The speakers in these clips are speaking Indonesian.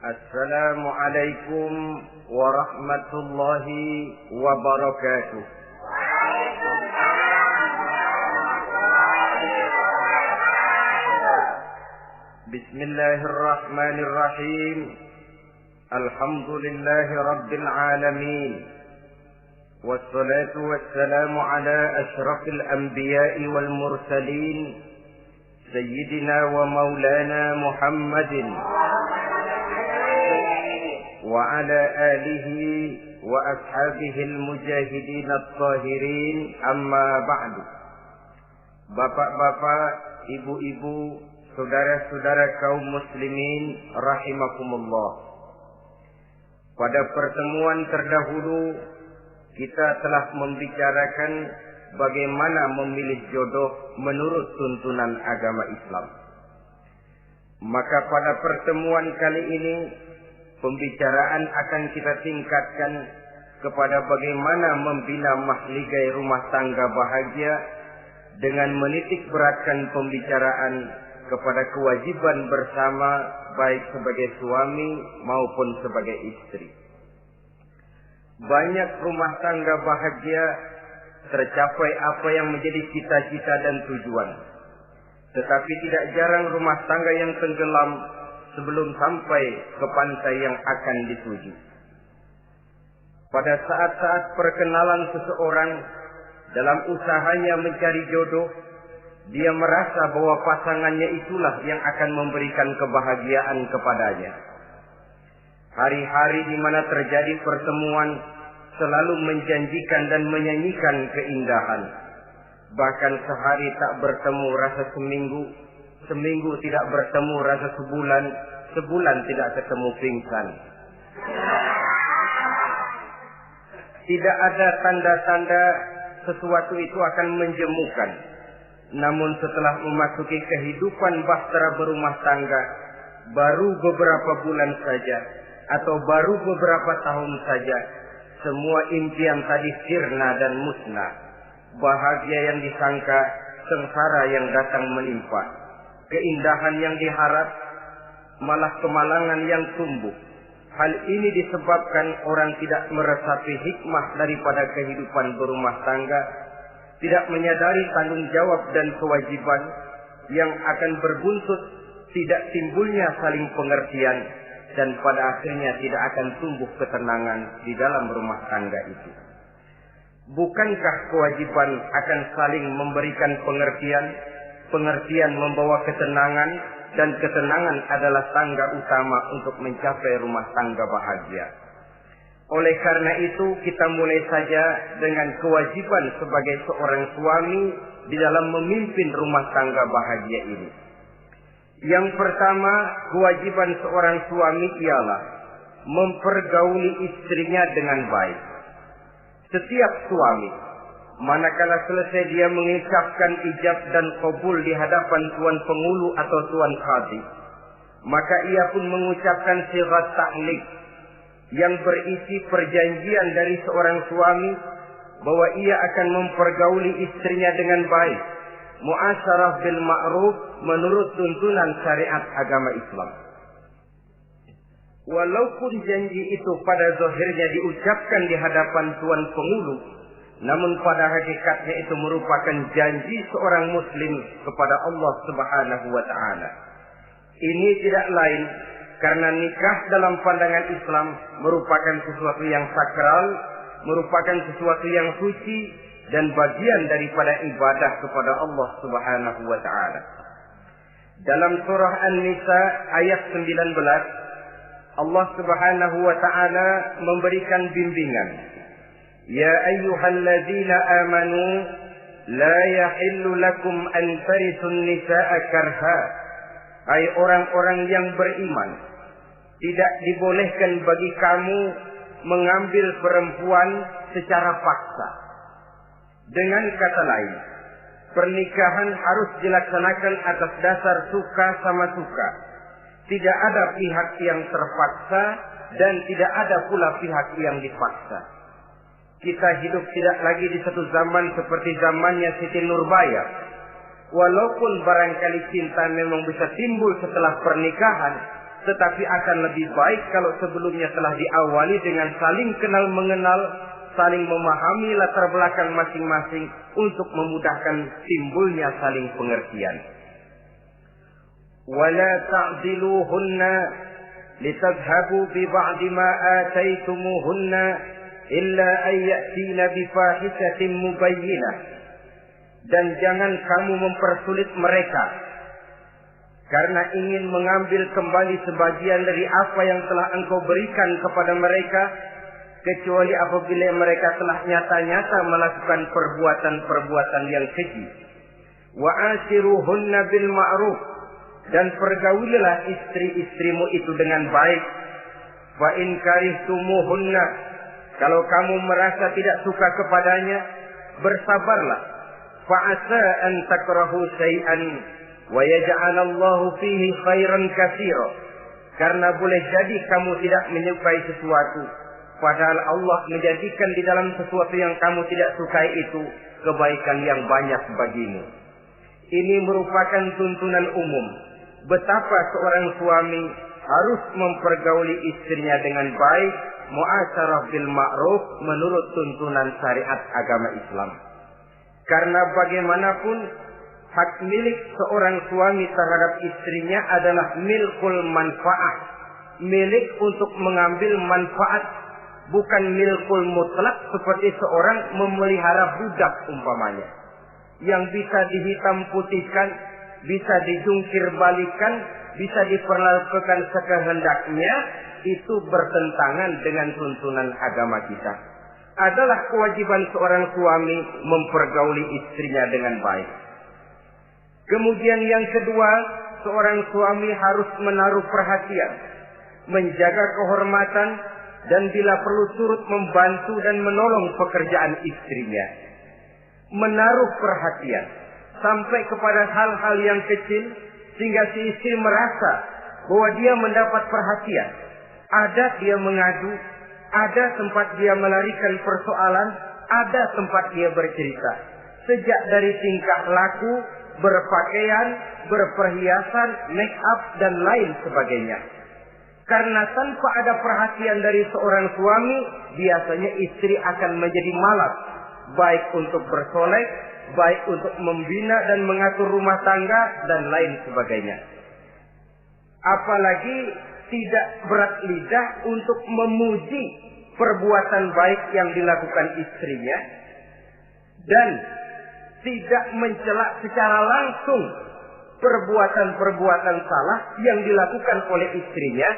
Assalamualaikum warahmatullahi wabarakatuh. Bismillahirrahmanirrahim. Alhamdulillahi rabbil alamin. Wassalatu wassalamu ala asyrafil anbiya'i wal mursalin. Sayyidina wa maulana Muhammadin wa ala alihi wa ashabihil mujahidin at-tahirin, amma ba'du. Bapak-bapak, ibu-ibu, saudara-saudara kaum muslimin rahimakumullah. Pada pertemuan terdahulu kita telah membicarakan bagaimana memilih jodoh menurut tuntunan agama Islam. Maka pada pertemuan kali ini pembicaraan akan kita tingkatkan kepada bagaimana membina mahligai rumah tangga bahagia dengan menitik beratkan pembicaraan kepada kewajiban bersama baik sebagai suami maupun sebagai istri. Banyak rumah tangga bahagia tercapai apa yang menjadi cita-cita dan tujuan. Tetapi tidak jarang rumah tangga yang tenggelam sebelum sampai ke pantai yang akan dituju. Pada saat-saat perkenalan seseorang dalam usahanya mencari jodoh, dia merasa bahwa pasangannya itulah yang akan memberikan kebahagiaan kepadanya. Hari-hari di mana terjadi pertemuan selalu menjanjikan dan menyanyikan keindahan. Bahkan sehari tak bertemu rasa seminggu, seminggu tidak bertemu rasa sebulan, sebulan tidak ketemu pingsan. Tidak ada tanda-tanda sesuatu itu akan menjemukan. Namun setelah memasuki kehidupan bahtera berumah tangga, baru beberapa bulan saja atau baru beberapa tahun saja, semua impian tadi sirna dan musnah. Bahagia yang disangka, sengsara yang datang menimpa. Keindahan yang diharap, malah kemalangan yang tumbuh. Hal ini disebabkan orang tidak meresapi hikmah daripada kehidupan berumah tangga, tidak menyadari tanggung jawab dan kewajiban yang akan berbuntut tidak timbulnya saling pengertian, dan pada akhirnya tidak akan tumbuh ketenangan di dalam rumah tangga itu. Bukankah kewajiban akan saling memberikan pengertian, pengertian membawa ketenangan, dan ketenangan adalah tangga utama untuk mencapai rumah tangga bahagia. Oleh karena itu kita mulai saja dengan kewajiban sebagai seorang suami di dalam memimpin rumah tangga bahagia ini. Yang pertama, kewajiban seorang suami ialah mempergauli istrinya dengan baik. Setiap suami, manakala selesai dia mengucapkan ijab dan qabul di hadapan tuan pengulu atau tuan qadhi, maka ia pun mengucapkan sighat ta'liq yang berisi perjanjian dari seorang suami bahwa ia akan mempergauli istrinya dengan baik, muasyarah bil ma'ruf menurut tuntunan syariat agama Islam. Walaupun janji itu pada zahirnya diucapkan di hadapan tuan pengulu, namun pada hakikatnya itu merupakan janji seorang muslim kepada Allah Subhanahu wa taala. Ini tidak lain karena nikah dalam pandangan Islam merupakan sesuatu yang sakral, merupakan sesuatu yang suci dan bagian daripada ibadah kepada Allah Subhanahu wa taala. Dalam surah An-Nisa ayat 19, Allah Subhanahu wa taala memberikan bimbingan. Ya ayyuhalladzina amanu la yahillu lakum an tarithun nisaa karha. Hai orang-orang yang beriman, tidak dibolehkan bagi kamu mengambil perempuan secara paksa. Dengan kata lain, pernikahan harus dilaksanakan atas dasar suka sama suka. Tidak ada pihak yang terpaksa dan tidak ada pula pihak yang dipaksa. Kita hidup tidak lagi di satu zaman seperti zamannya Siti Nurbaya. Walaupun barangkali cinta memang bisa timbul setelah pernikahan, tetapi akan lebih baik kalau sebelumnya telah diawali dengan saling kenal mengenal, saling memahami latar belakang masing-masing untuk memudahkan timbulnya saling pengertian. Wala ta'diluhunna litadhhabu bi ba'di ma ataitumuhunna illa an ya'tina bi fahishatin mubayyinah. Dan jangan kamu mempersulit mereka karena ingin mengambil kembali sebagian dari apa yang telah engkau berikan kepada mereka, kecuali apabila mereka telah nyata-nyata melakukan perbuatan-perbuatan yang keji. Wa ashiruhunna bil ma'ruf, dan pergaulilah istri-istrimu itu dengan baik. Fa in karihtumuhunna, kalau kamu merasa tidak suka kepadanya, bersabarlah. Fa asa an takrahu syai'an wa yaj'alallahu fihi khairan katsira, karena boleh jadi kamu tidak menyukai sesuatu, padahal Allah menjadikan di dalam sesuatu yang kamu tidak sukai itu kebaikan yang banyak bagimu. Ini merupakan tuntunan umum betapa seorang suami harus mempergauli istrinya dengan baik, muasyarah bil ma'ruf, menurut tuntunan syariat agama Islam. Karena bagaimanapun hak milik seorang suami terhadap istrinya adalah milkul manfaat, milik untuk mengambil manfaat, bukan milkul mutlak seperti seorang memelihara budak umpamanya, yang bisa dihitam putihkan, bisa dijungkir balikan, bisa diperlakukan sekehendaknya. Itu bertentangan dengan tuntunan agama kita. Adalah kewajiban seorang suami mempergauli istrinya dengan baik. Kemudian yang kedua, seorang suami harus menaruh perhatian, menjaga kehormatan, dan bila perlu turut membantu dan menolong pekerjaan istrinya. Menaruh perhatian sampai kepada hal-hal yang kecil, sehingga si istri merasa bahwa dia mendapat perhatian. Ada dia mengadu, ada tempat dia melarikan persoalan, ada tempat dia bercerita. Sejak dari tingkah laku, berpakaian, berperhiasan, make up, dan lain sebagainya. Karena tanpa ada perhatian dari seorang suami, biasanya istri akan menjadi malas, baik untuk bersolek, baik untuk membina dan mengatur rumah tangga, dan lain sebagainya. Apalagi tidak berat lidah untuk memuji perbuatan baik yang dilakukan istrinya, dan tidak mencela secara langsung perbuatan-perbuatan salah yang dilakukan oleh istrinya.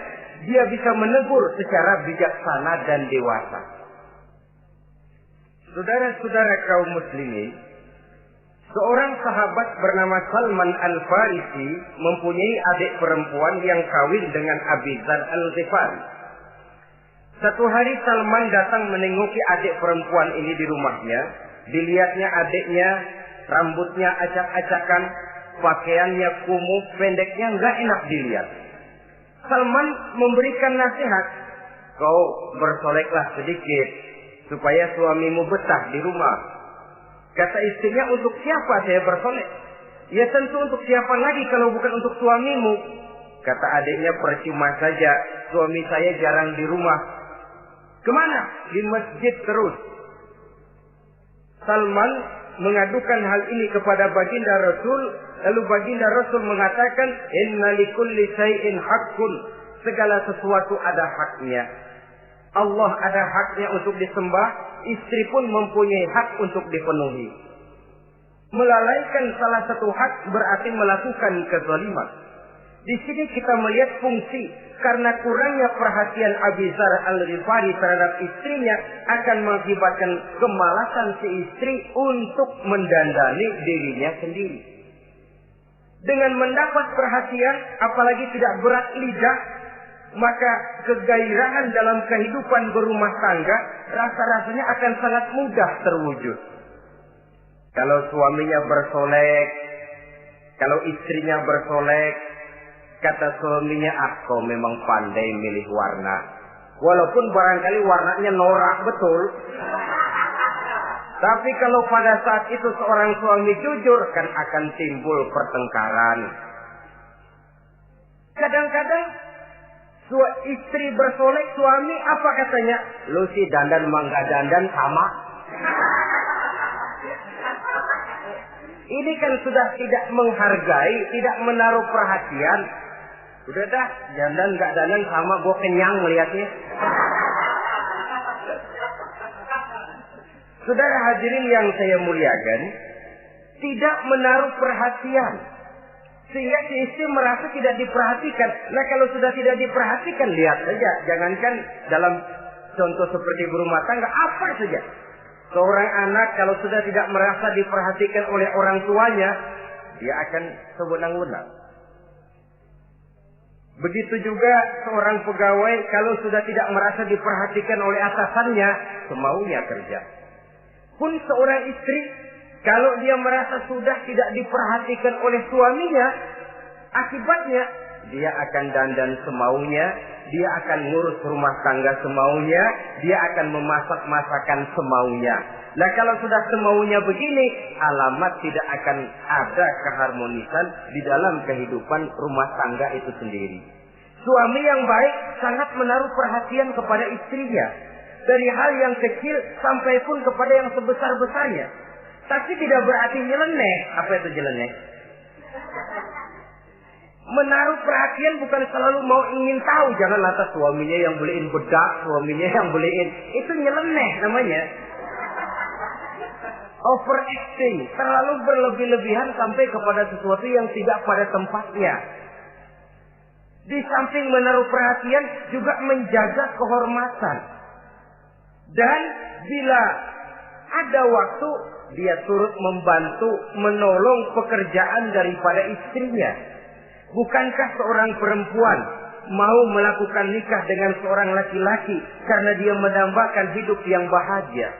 Dia bisa menegur secara bijaksana dan dewasa. Saudara-saudara kaum muslimin, seorang sahabat bernama Salman Al-Farisi mempunyai adik perempuan yang kawin dengan Abi Dzar Al-Ghifari. Satu hari Salman datang menengoki adik perempuan ini di rumahnya. Dilihatnya adiknya, rambutnya acak-acakan, pakaiannya kumuh, pendeknya nggak enak dilihat. Salman memberikan nasihat, kau bersoleklah sedikit supaya suamimu betah di rumah. Kata istrinya, untuk siapa saya bersolek? Ya tentu untuk siapa lagi kalau bukan untuk suamimu. Kata adiknya, percuma saja, suami saya jarang di rumah. Kemana? Di masjid terus. Salman mengadukan hal ini kepada baginda Rasul, lalu baginda Rasul mengatakan, inna likulli syai'in haqqun, segala sesuatu ada haknya. Allah ada haknya untuk disembah, istri pun mempunyai hak untuk dipenuhi. Melalaikan salah satu hak berarti melakukan kezaliman. Di sini kita melihat fungsi, karena kurangnya perhatian Abi Dzar Al-Ghifari terhadap istrinya akan mengakibatkan kemalasan si istri untuk mendandani dirinya sendiri. Dengan mendapat perhatian, apalagi tidak berat lidah, maka kegairahan dalam kehidupan berumah tangga rasa-rasanya akan sangat mudah terwujud. Kalau suaminya bersolek, kalau istrinya bersolek, kata suaminya, kau memang pandai milih warna. Walaupun barangkali warnanya norak betul. Tapi kalau pada saat itu seorang suami jujur, kan akan timbul pertengkaran. Kadang-kadang Istri bersolek, suami apa katanya? Lu sih dandan mangga dandan sama. Ini kan sudah tidak menghargai, tidak menaruh perhatian. Udah dah, dandan gak dandan sama, gue kenyang melihatnya. Saudara hadirin yang saya muliakan, tidak menaruh perhatian. Sehingga si istri merasa tidak diperhatikan. Nah kalau sudah tidak diperhatikan, lihat saja. Jangankan dalam contoh seperti berumah tangga, apa saja. Seorang anak kalau sudah tidak merasa diperhatikan oleh orang tuanya, dia akan sewenang-wenang. Begitu juga seorang pegawai kalau sudah tidak merasa diperhatikan oleh atasannya, semaunya kerja. Pun seorang istri, kalau dia merasa sudah tidak diperhatikan oleh suaminya, akibatnya dia akan dandan semaunya, dia akan ngurus rumah tangga semaunya, dia akan memasak masakan semaunya. Nah kalau sudah semaunya begini, alamat tidak akan ada keharmonisan di dalam kehidupan rumah tangga itu sendiri. Suami yang baik sangat menaruh perhatian kepada istrinya, dari hal yang kecil sampai pun kepada yang sebesar-besarnya. Tapi tidak berarti nyeleneh. Apa itu nyeleneh? Menaruh perhatian bukan selalu mau ingin tahu. Jangan lantas suaminya yang beliin bedak, suaminya yang beliin. Itu nyeleneh namanya. Overacting. Terlalu berlebih-lebihan sampai kepada sesuatu yang tidak pada tempatnya. Di samping menaruh perhatian juga menjaga kehormatan. Dan bila ada waktu, dia turut membantu, menolong pekerjaan daripada istrinya. Bukankah seorang perempuan mau melakukan nikah dengan seorang laki-laki karena dia mendambakan hidup yang bahagia?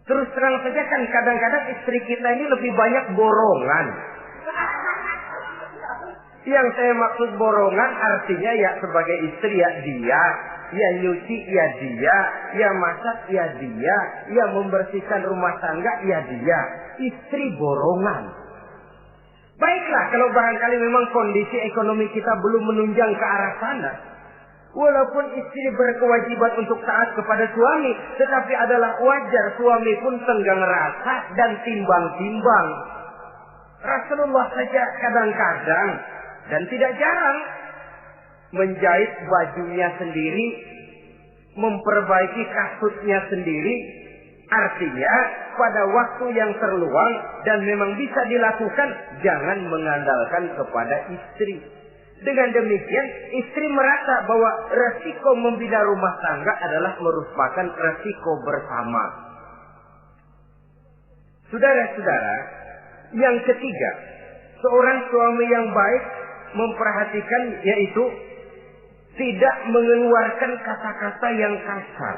Terus terang saja kan kadang-kadang istri kita ini lebih banyak borongan. Yang saya maksud borongan artinya ya sebagai istri ya dia, ya nyuci ya dia, ya masak ya dia, ya membersihkan rumah tangga ya dia. Istri borongan. Baiklah kalau barangkali memang kondisi ekonomi kita belum menunjang ke arah sana. Walaupun istri berkewajiban untuk taat kepada suami, tetapi adalah wajar suami pun tenggang rasa dan timbang-timbang. Rasulullah saja kadang-kadang dan tidak jarang menjahit bajunya sendiri, memperbaiki kasutnya sendiri. Artinya pada waktu yang terluang dan memang bisa dilakukan, jangan mengandalkan kepada istri. Dengan demikian istri merasa bahwa resiko membina rumah tangga adalah merupakan resiko bersama. Saudara-saudara, yang ketiga, seorang suami yang baik memperhatikan yaitu tidak mengeluarkan kata-kata yang kasar.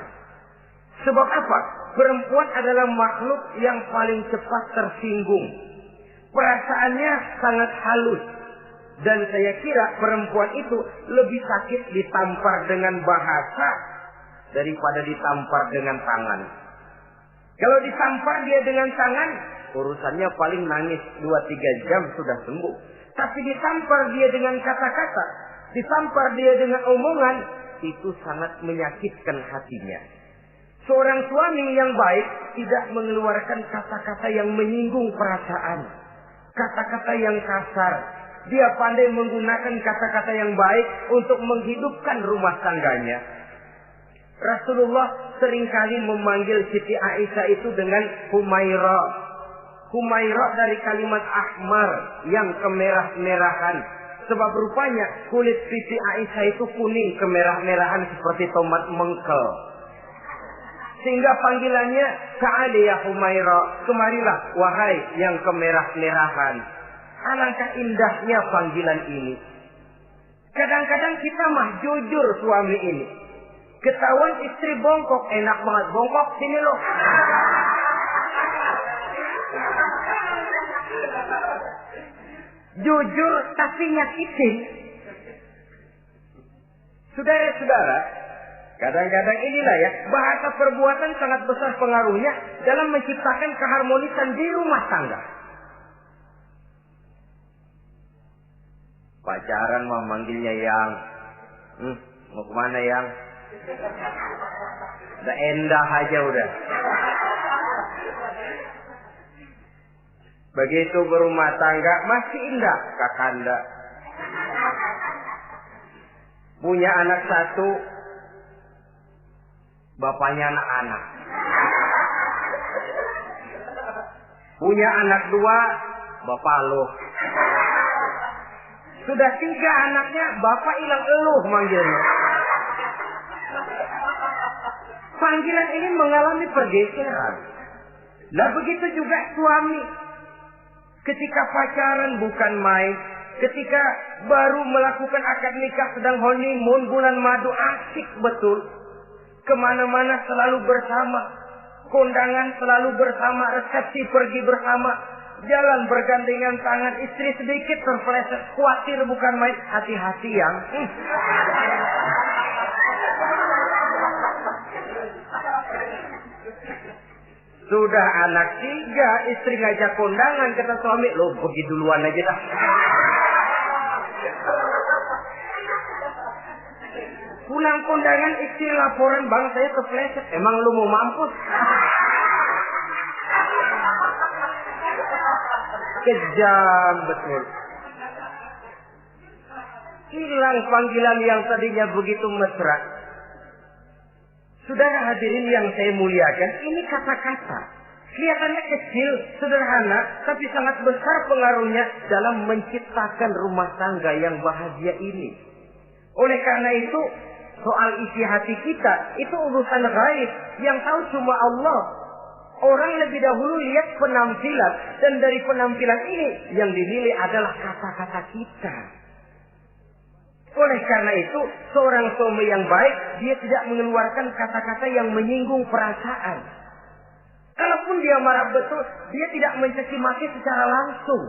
Sebab apa? Perempuan adalah makhluk yang paling cepat tersinggung. Perasaannya sangat halus. Dan saya kira perempuan itu lebih sakit ditampar dengan bahasa daripada ditampar dengan tangan. Kalau ditampar dia dengan tangan, urusannya paling nangis 2-3 jam sudah sembuh. Tapi ditampar dia dengan kata-kata, ditampar dia dengan omongan, itu sangat menyakitkan hatinya. Seorang suami yang baik tidak mengeluarkan kata-kata yang menyinggung perasaan, kata-kata yang kasar. Dia pandai menggunakan kata-kata yang baik untuk menghidupkan rumah tangganya. Rasulullah seringkali memanggil Siti Aisyah itu dengan Humaira. Humaira dari kalimat ahmar yang kemerah-merahan. Sebab rupanya kulit Siti Aisyah itu kuning kemerah-merahan seperti tomat mengkel. Sehingga panggilannya Ta'ali ya Humaira, kemarilah wahai yang kemerah-merahan. Alangkah indahnya panggilan ini. Kadang-kadang kita mah jujur suami ini. Ketahuan istri bongkok, enak banget bongkok, sini loh. Jujur tapi nyakitin. Saudara-saudara, kadang-kadang inilah ya, bahasa perbuatan sangat besar pengaruhnya dalam menciptakan keharmonisan di rumah tangga. Pacaran mah manggilnya yang, Mau kemana yang? Udah endah aja udah. Begitu berumah tangga masih indah kakanda. Punya anak satu, bapaknya anak-anak. Punya anak dua, bapak lo. Sudah 3 anaknya, bapak hilang eluh manggilnya. Panggilan ini mengalami pergeseran. Nah begitu juga suami. Ketika pacaran bukan main. Ketika baru melakukan akad nikah sedang honeymoon bulan madu, asik betul. Kemana-mana selalu bersama. Kondangan selalu bersama. Resepsi pergi bersama. Jalan bergandengan tangan. Istri sedikit terpeleset. Khawatir bukan main. Hati-hati yang. Sudah anak 3, istri ngajak kondangan, kata suami, lo pergi duluan aja dah. Pulang kondangan, istri laporan, bang saya kepleset. Emang lu mau mampus? Kejam betul. Hilang panggilan yang tadinya begitu mesra. Saudara hadirin yang saya muliakan, ini kata-kata. Kelihatannya kecil, sederhana, tapi sangat besar pengaruhnya dalam menciptakan rumah tangga yang bahagia ini. Oleh karena itu, soal isi hati kita, itu urusan gaib yang tahu cuma Allah. Orang lebih dahulu lihat penampilan, dan dari penampilan ini yang dinilai adalah kata-kata kita. Oleh karena itu, seorang suami yang baik, dia tidak mengeluarkan kata-kata yang menyinggung perasaan. Kalaupun dia marah betul, dia tidak mencaci maki secara langsung.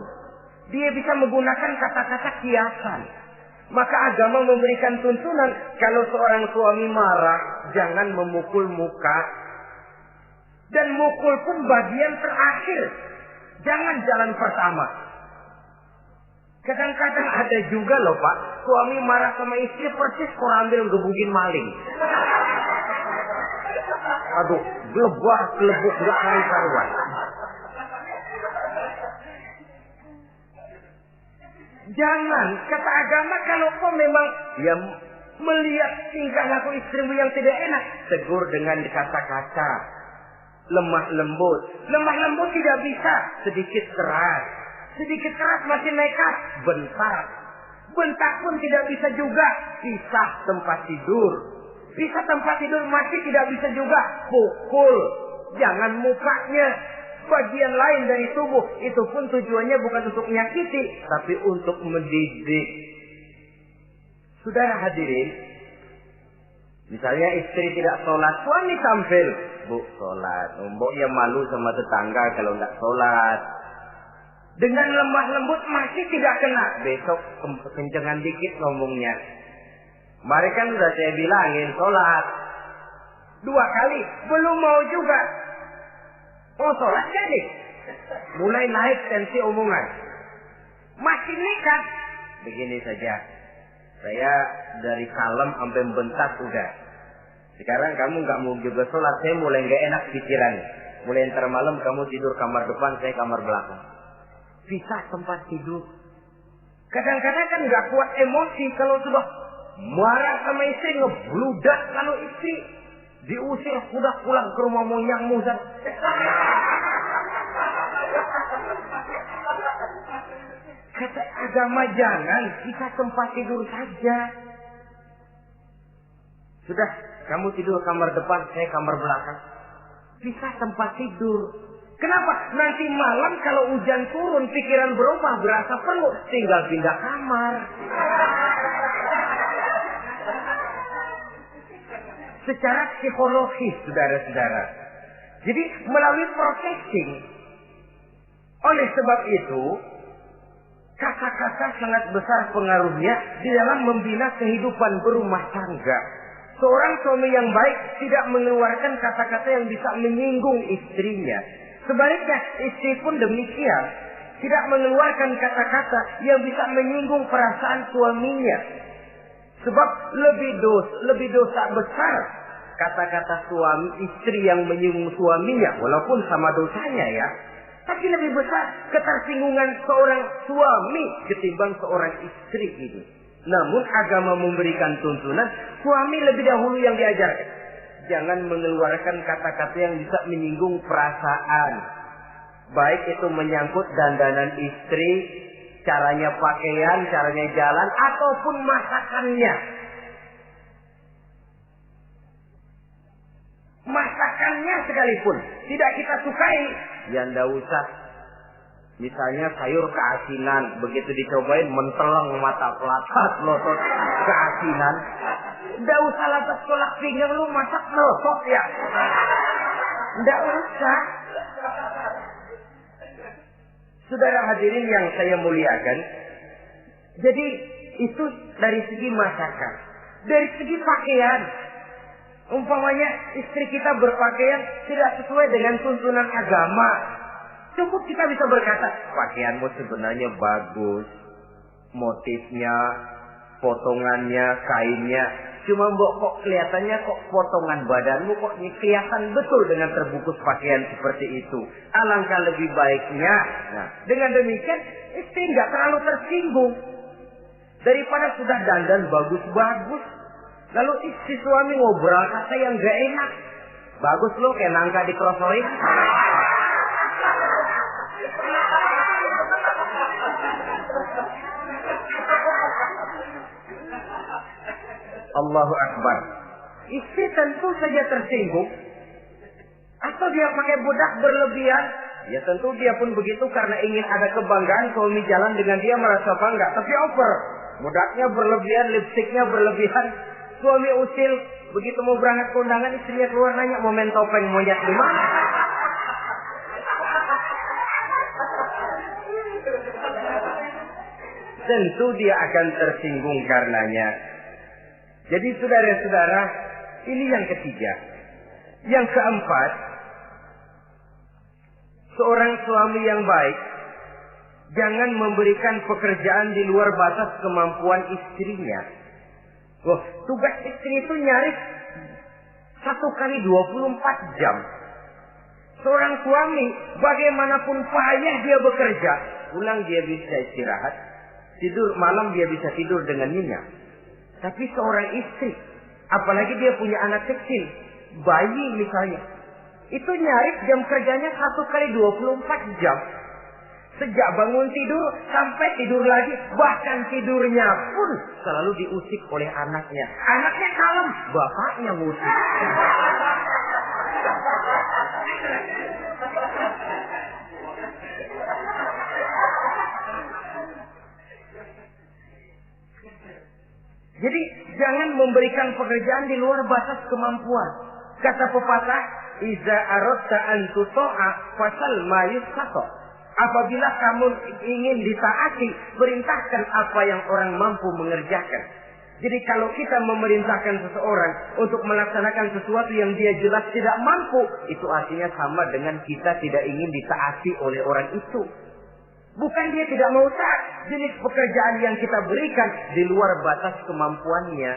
Dia bisa menggunakan kata-kata kiasan. Maka agama memberikan tuntunan, kalau seorang suami marah, jangan memukul muka. Dan mukul pun bagian terakhir. Jangan jalan pertama. Kadang-kadang ada juga loh Pak, suami marah sama istri persis korambil ngebukin maling. Aduh, gelebuk gak karuan. Jangan, kata agama, kalau kau memang ya melihat tingkah laku istrimu yang tidak enak, tegur dengan kata-kata lemah lembut. Lemah lembut tidak bisa, sedikit keras. Sedikit keras masih nekat, bentak. Bentak pun tidak bisa juga, pisah tempat tidur. Pisah tempat tidur masih tidak bisa juga, pukul. Jangan mukanya, bagian lain dari tubuh. Itu pun tujuannya bukan untuk menyakiti, tapi untuk mendidik. Saudara hadirin, misalnya istri tidak sholat, suami tampil, bu sholat. Mboknya malu sama tetangga kalau nggak sholat. Dengan lemah lembut masih tidak kena. Besok kencengan dikit ngomongnya. Mari kan udah saya bilangin sholat 2 kali, belum mau juga. Oh sholat jadi. Mulai naik tensi omongan. Masih nekat. Begini saja. Saya dari kalem sampai bentak udah. Sekarang kamu nggak mau juga sholat, saya mulai nggak enak pikiran. Mulai ntar malam kamu tidur kamar depan, saya kamar belakang. Pisah tempat tidur. Kadang-kadang kan nggak kuat emosi kalau sudah marah sama istri, ngebludak kalau istri diusir sudah pulang ke rumah moyangmu. Kata agama jangan, kita tempat tidur saja. Sudah, kamu tidur kamar depan, saya kamar belakang. Pisah tempat tidur. Kenapa? Nanti malam kalau hujan turun, pikiran berubah, berasa perlu, tinggal pindah kamar. Secara psikologis, saudara-saudara. Jadi melalui processing. Oleh sebab itu, kata-kata sangat besar pengaruhnya di dalam membina kehidupan berumah tangga. Seorang suami yang baik tidak mengeluarkan kata-kata yang bisa menyinggung istrinya. Sebaliknya, istri pun demikian. Tidak mengeluarkan kata-kata yang bisa menyinggung perasaan suaminya. Sebab lebih dosa besar kata-kata suami istri yang menyinggung suaminya, walaupun sama dosanya ya, tapi lebih besar ketersinggungan seorang suami ketimbang seorang istri itu. Namun agama memberikan tuntunan suami lebih dahulu yang diajarkan. Jangan mengeluarkan kata-kata yang bisa menyinggung perasaan. Baik itu menyangkut dandanan istri, caranya pakaian, caranya jalan, ataupun masakannya. Masakannya sekalipun tidak kita sukai, ya ndak usah. Misalnya sayur keasinan, begitu dicobain menteleng mata pelatat, melotot keasinan. Ndak usah lantas tolak pinggang, lu masak melotot ya. Ndak usah. Saudara hadirin yang saya muliakan, jadi itu dari segi masakan. Dari segi pakaian, umpamanya istri kita berpakaian tidak sesuai dengan tuntunan agama, cukup kita bisa berkata, pakaianmu sebenarnya bagus, motifnya, potongannya, kainnya, cuma mbok kok kelihatannya kok potongan badanmu kok kelihatan betul dengan terbungkus pakaian seperti itu. Alangkah lebih baiknya, nah dengan demikian istri nggak terlalu tersinggung daripada sudah dandan bagus-bagus. Lalu istri suami ngobrol kata yang gak enak. Bagus lo kayak nangka dikrosorin. Allahu Akbar. Istri tentu saja tersinggung. Atau dia pakai bedak berlebihan. Ya tentu dia pun begitu karena ingin ada kebanggaan suami jalan dengan dia merasa bangga. Tapi over. Bedaknya berlebihan, lipstiknya berlebihan. Suami usil, begitu mau berangkat ke undangan, istrinya keluar nanya, mau main topeng monyet di mana? Tentu dia akan tersinggung karenanya. Jadi saudara-saudara, ini yang ketiga. Yang keempat, seorang suami yang baik jangan memberikan pekerjaan di luar batas kemampuan istrinya. Loh, tugas istri itu nyaris 1 kali 24 jam. Seorang suami, bagaimanapun payah dia bekerja, pulang dia bisa istirahat, tidur malam dia bisa tidur dengan nyenyak. Tapi seorang istri, apalagi dia punya anak kecil, bayi misalnya, itu nyaris jam kerjanya 1 kali 24 jam. Sejak bangun tidur sampai tidur lagi, bahkan tidurnya pun selalu diusik oleh anaknya. Anaknya kalem, bapaknya ngusik. Jadi jangan memberikan pekerjaan di luar batas kemampuan. Kata pepatah, "Iza aradta an tuta'a fasal ma yusqata." Apabila kamu ingin ditaati, perintahkan apa yang orang mampu mengerjakan. Jadi kalau kita memerintahkan seseorang untuk melaksanakan sesuatu yang dia jelas tidak mampu, itu artinya sama dengan kita tidak ingin ditaati oleh orang itu. Bukan dia tidak mau taat, jenis pekerjaan yang kita berikan di luar batas kemampuannya.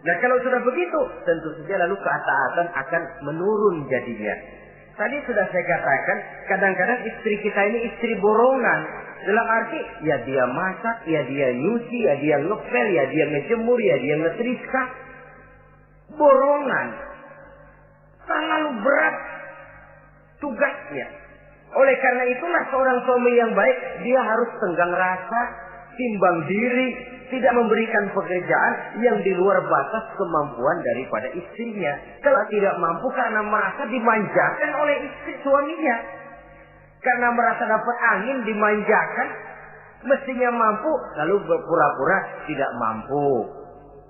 Nah kalau sudah begitu, tentu saja lalu ketaatan akan menurun jadinya. Tadi sudah saya katakan, kadang-kadang istri kita ini istri borongan. Dalam arti, ya dia masak, ya dia nyuci, ya dia ngepel, ya dia ngejemur, ya dia ngetriska. Borongan. Terlalu berat tugasnya. Oleh karena itulah seorang suami yang baik, dia harus tenggang rasa, timbang diri, tidak memberikan pekerjaan yang di luar batas kemampuan daripada istrinya. Kalau tidak mampu karena merasa dimanjakan oleh istri suaminya. Karena merasa dapat angin dimanjakan, mestinya mampu, lalu berpura-pura tidak mampu.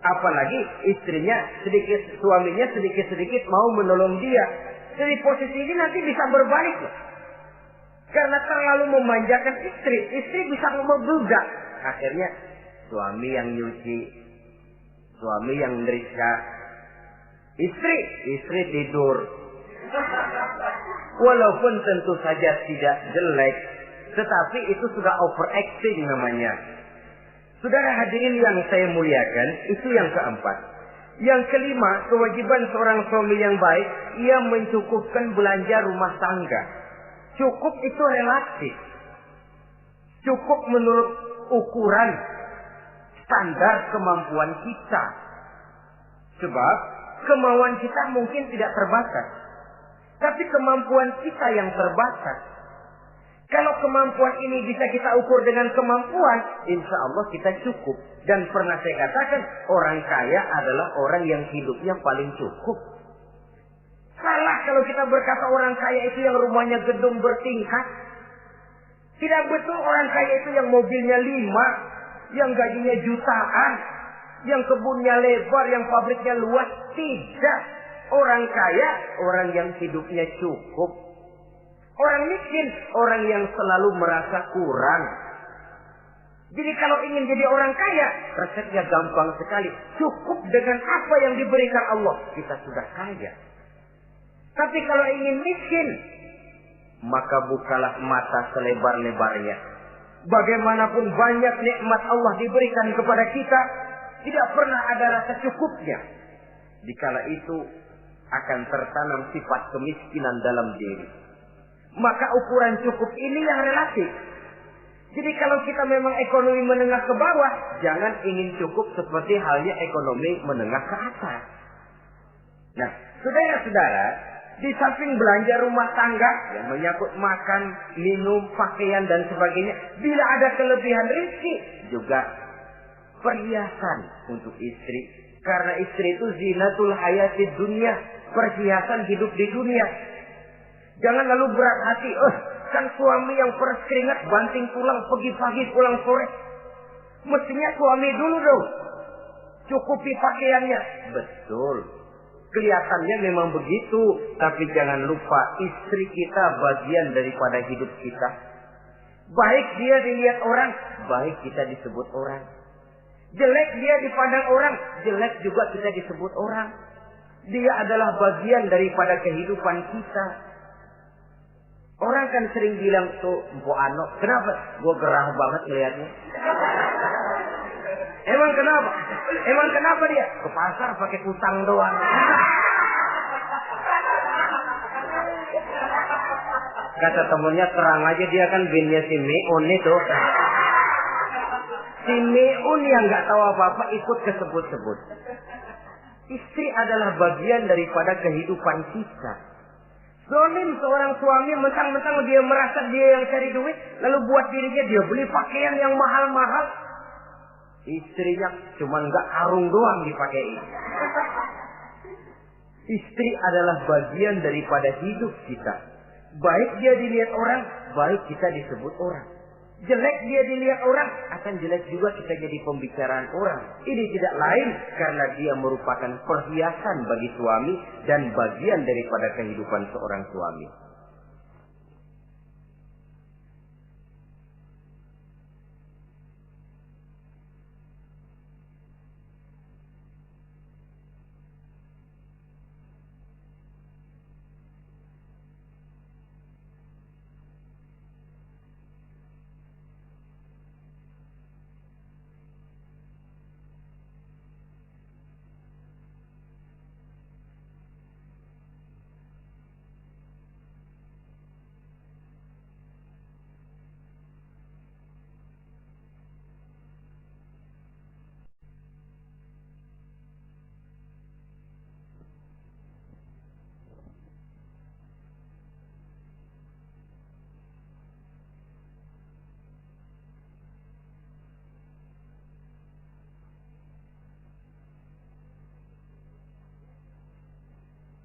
Apalagi istrinya suaminya sedikit-sedikit mau menolong dia. Jadi posisi ini nanti bisa berbalik. Karena terlalu memanjakan istri bisa membludak. Akhirnya suami yang nyuci, suami yang neriska, istri tidur. Walaupun tentu saja tidak jelek, tetapi itu sudah overacting namanya. Saudara hadirin yang saya muliakan, itu yang keempat. Yang kelima, kewajiban seorang suami yang baik, ia mencukupkan belanja rumah tangga. Cukup itu relatif. Cukup menurut ukuran standar kemampuan kita. Sebab kemauan kita mungkin tidak terbatas. Tapi kemampuan kita yang terbatas. Kalau kemampuan ini bisa kita ukur dengan kemampuan, insya Allah kita cukup. Dan pernah saya katakan, orang kaya adalah orang yang hidupnya paling cukup. Salah kalau kita berkata orang kaya itu yang rumahnya gedung bertingkat. Tidak betul orang kaya itu yang mobilnya 5, yang gajinya jutaan, yang kebunnya lebar, yang pabriknya luas. Tidak. Orang kaya, orang yang hidupnya cukup. Orang miskin, orang yang selalu merasa kurang. Jadi kalau ingin jadi orang kaya, resepnya gampang sekali. Cukup dengan apa yang diberikan Allah, kita sudah kaya. Tapi kalau ingin miskin, maka bukalah mata selebar-lebarnya. Bagaimanapun banyak nikmat Allah diberikan kepada kita, tidak pernah ada rasa cukupnya. Dikala itu akan tertanam sifat kemiskinan dalam diri. Maka ukuran cukup ini yang relatif. Jadi kalau kita memang ekonomi menengah ke bawah, jangan ingin cukup seperti halnya ekonomi menengah ke atas. Nah, saudara-saudara, di samping belanja rumah tangga yang menyangkut makan, minum, pakaian dan sebagainya, bila ada kelebihan rezeki, juga perhiasan untuk istri. Karena istri itu zinatul hayatid dunia, perhiasan hidup di dunia. Jangan lalu berat hati, kan suami yang peras keringat banting tulang pergi pagi pulang sore. Mestinya suami dulu dong cukupi pakaiannya. Betul, kelihatannya memang begitu, tapi jangan lupa istri kita bagian daripada hidup kita. Baik dia dilihat orang, baik kita disebut orang. Jelek dia dipandang orang, jelek juga kita disebut orang. Dia adalah bagian daripada kehidupan kita. Orang kan sering bilang tuh, Mpok Ano, kenapa? Gue gerah banget ngeliatnya. Emang kenapa? Emang kenapa dia? Ke pasar pakai kutang doang. Kata temennya, terang aja dia kan binnya si Meun itu. Si Meun yang nggak tahu apa-apa ikut kesebut-sebut. Istri adalah bagian daripada kehidupan kita. Zolim seorang suami, mentang-mentang dia merasa dia yang cari duit, lalu buat dirinya dia beli pakaian yang mahal-mahal. Istrinya cuma nggak karung doang dipakai. Istri adalah bagian daripada hidup kita. Baik dia dilihat orang, baik kita disebut orang. Jelek dia dilihat orang, akan jelek juga kita jadi pembicaraan orang. Ini tidak lain karena dia merupakan perhiasan bagi suami dan bagian daripada kehidupan seorang suami.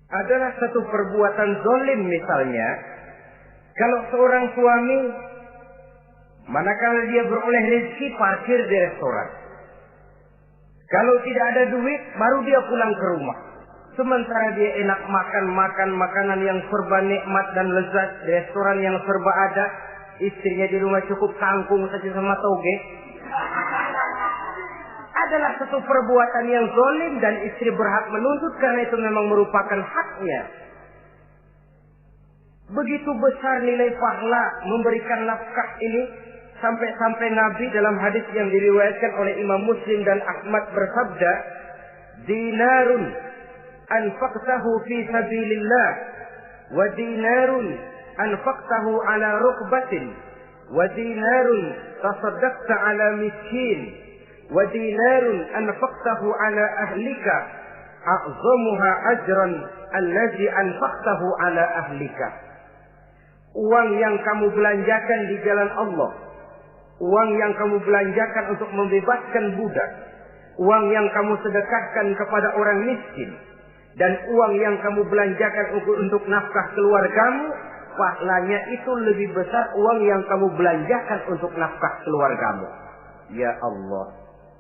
Adalah satu perbuatan zalim misalnya, kalau seorang suami manakala dia beroleh rezeki parkir di restoran. Kalau tidak ada duit baru dia pulang ke rumah. Sementara dia enak makan makanan yang serba nikmat dan lezat di restoran yang serba ada, istrinya di rumah cukup kangkung saja sama toge. Adalah satu perbuatan yang zalim dan istri berhak menuntut karena itu memang merupakan haknya. Begitu besar nilai pahala memberikan nafkah ini, Sampai-sampai Nabi dalam hadis yang diriwayatkan oleh Imam Muslim dan Ahmad bersabda, dinarun anfaqtahu fi sabilillah wa dinarun anfaqtahu ala rukbatin wa dinarun tasaddaqta ala miskin wa dinarun anfaqtahu ala ahlika a'zamuha ajran allazi anfaqtahu ala ahlika. Uang yang kamu belanjakan di jalan Allah, uang yang kamu belanjakan untuk membebaskan budak, uang yang kamu sedekahkan kepada orang miskin, dan uang yang kamu belanjakan untuk nafkah keluargamu, pahalanya itu lebih besar uang yang kamu belanjakan untuk nafkah keluargamu. Ya Allah.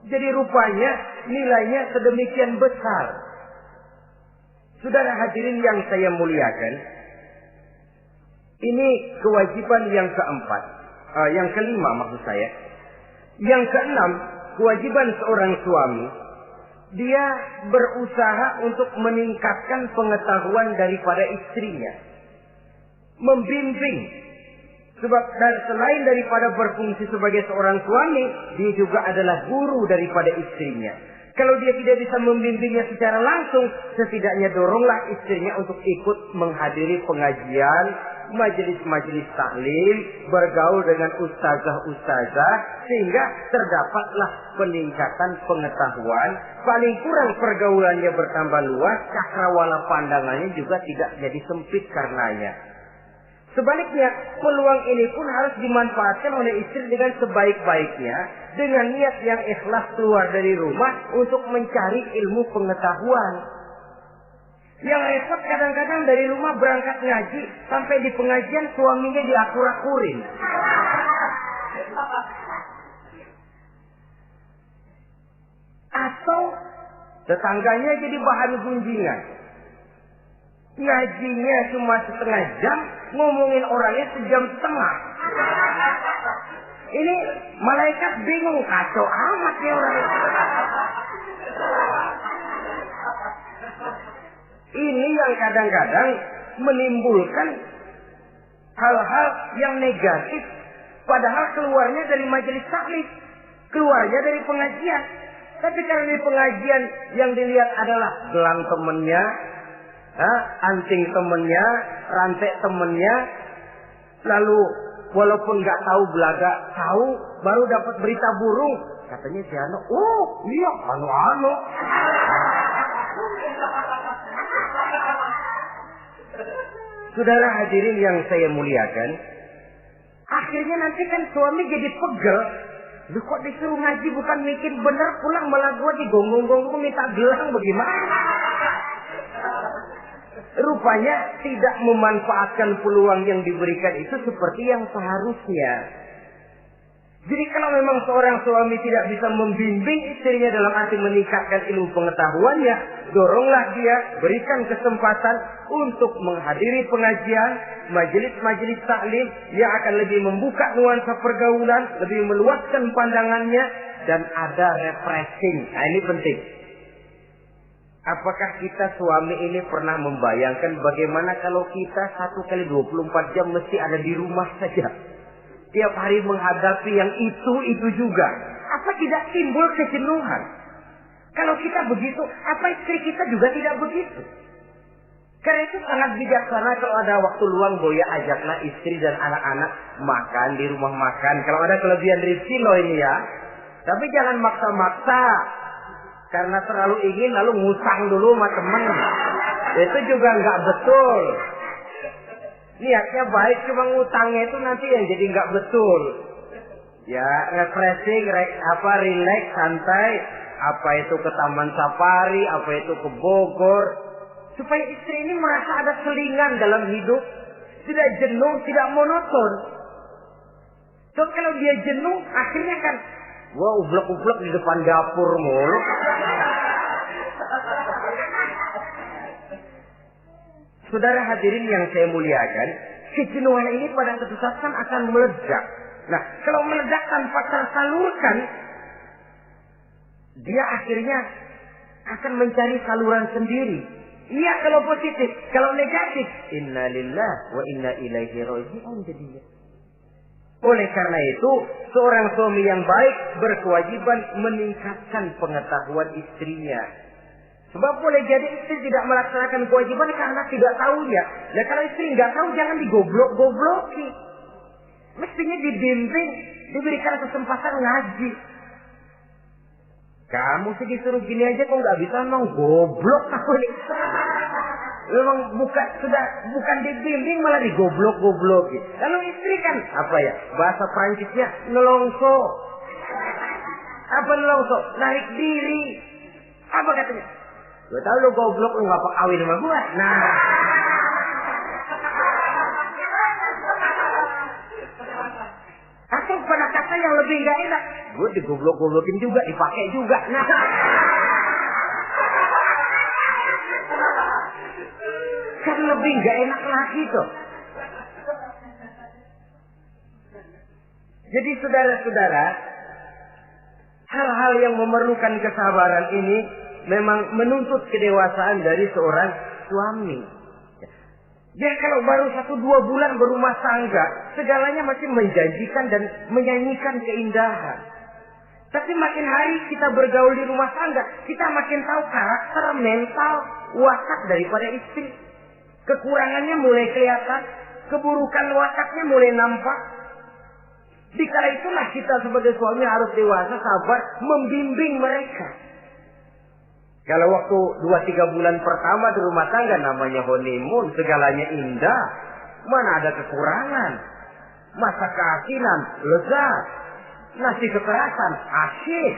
Jadi rupanya nilainya sedemikian besar. Saudara hadirin yang saya muliakan, ini kewajiban yang keempat. Yang kelima maksud saya. Yang keenam, kewajiban seorang suami, dia berusaha untuk meningkatkan pengetahuan daripada istrinya, membimbing. Sebab selain daripada berfungsi sebagai seorang suami, dia juga adalah guru daripada istrinya. Kalau dia tidak bisa membimbingnya secara langsung, setidaknya doronglah istrinya untuk ikut menghadiri pengajian, majelis-majelis taklim, bergaul dengan ustazah-ustazah, sehingga terdapatlah peningkatan pengetahuan. Paling kurang pergaulannya bertambah luas, cakrawala pandangannya juga tidak jadi sempit karenanya. Sebaliknya, peluang ini pun harus dimanfaatkan oleh istri dengan sebaik-baiknya, dengan niat yang ikhlas keluar dari rumah untuk mencari ilmu pengetahuan. Yang repot kadang-kadang dari rumah berangkat ngaji, sampai di pengajian suaminya diakur-akurin. Atau tetangganya jadi bahan gunjingan. Ngajinya cuma setengah jam, ngomongin orangnya sejam setengah. Ini malaikat bingung, kacau amat ya orang. Ini yang kadang-kadang menimbulkan hal-hal yang negatif. Padahal keluarnya dari majelis taklim, keluarnya dari pengajian. Tapi karena di pengajian yang dilihat adalah gelang temennya, anting temennya, rantai temennya, lalu walaupun nggak tahu belaga, tahu baru dapat berita burung, katanya si Ano, oh iya anu. Saudara hadirin yang saya muliakan, akhirnya nanti kan suami jadi pegel. Lu kok disuruh ngaji bukan mikir bener, pulang malah gua digonggong-gonggong minta gelang, bagaimana? Rupanya tidak memanfaatkan peluang yang diberikan itu seperti yang seharusnya. Jadi kalau memang seorang suami tidak bisa membimbing istrinya dalam arti meningkatkan ilmu pengetahuannya, doronglah dia, berikan kesempatan untuk menghadiri pengajian, majelis-majelis taklim yang akan lebih membuka nuansa pergaulan, lebih meluaskan pandangannya, dan ada refreshing. Nah ini penting. Apakah kita suami ini pernah membayangkan bagaimana kalau kita 1 kali 24 jam mesti ada di rumah saja? Tiap hari menghadapi yang itu juga. Apa tidak timbul kejenuhan? Kalau kita begitu, apa istri kita juga tidak begitu? Karena itu sangat bijaksana kalau ada waktu luang, Boya ajaklah istri dan anak-anak makan di rumah makan. Kalau ada kelebihan rezeki loh ini ya. Tapi jangan maksa-maksa. Karena terlalu ingin lalu ngutang dulu sama temen. Itu juga nggak betul. Niatnya baik, cuma ngutangnya itu nanti yang jadi nggak betul. Ya, refreshing, relax, santai. Apa itu ke Taman Safari, apa itu ke Bogor. Supaya istri ini merasa ada selingan dalam hidup. Tidak jenuh, tidak monoton. So kalau dia jenuh, akhirnya kan wah ublek-ublek di depan dapur mulu. Saudara hadirin yang saya muliakan, kejenuhan ini pada suatu saat kan akan meledak. Nah, kalau meledak tanpa tersalurkan, dia akhirnya akan mencari saluran sendiri. Iya kalau positif, kalau negatif, innalillahi wa inna ilaihi raji'un jadinya. Oleh karena itu, seorang suami yang baik berkewajiban meningkatkan pengetahuan istrinya. Sebab boleh jadi istri tidak melaksanakan kewajiban karena tidak tahunya. Dan kalau istri nggak tahu, jangan digoblok-gobloki. Mestinya dibimbing, diberikan kesempatan ngaji. Kamu sih disuruh gini aja kok nggak bisa, memang goblok kamu ini. Memang bukan dibimbing malah digoblok-gobloki. Lalu istri kan apa ya? Bahasa Prancisnya nelongso. Apa nelongso? Narik diri. Apa katanya? Gue tahu lo goblok, lo ngapa kawin sama gue? Nah. Atau pada kata yang lebih gak enak, gue digoblok-goblokin juga, dipakai juga. Nah. Kan lebih gak enak lagi tuh. Jadi saudara-saudara, hal-hal yang memerlukan kesabaran ini memang menuntut kedewasaan dari seorang suami. Dia kalau baru 1-2 bulan berumah tangga, segalanya masih menjanjikan dan menyanyikan keindahan. Tapi makin hari kita bergaul di rumah tangga, kita makin tahu karakter, mental, watak daripada istri. Kekurangannya mulai kelihatan, keburukan wataknya mulai nampak. Dikala itulah kita sebagai suami harus dewasa, sabar, membimbing mereka. Kalau waktu 2-3 bulan pertama di rumah tangga namanya honeymoon, segalanya indah. Mana ada kekurangan? Masa keasinan, lezat. Nasi kekerasan, asyik.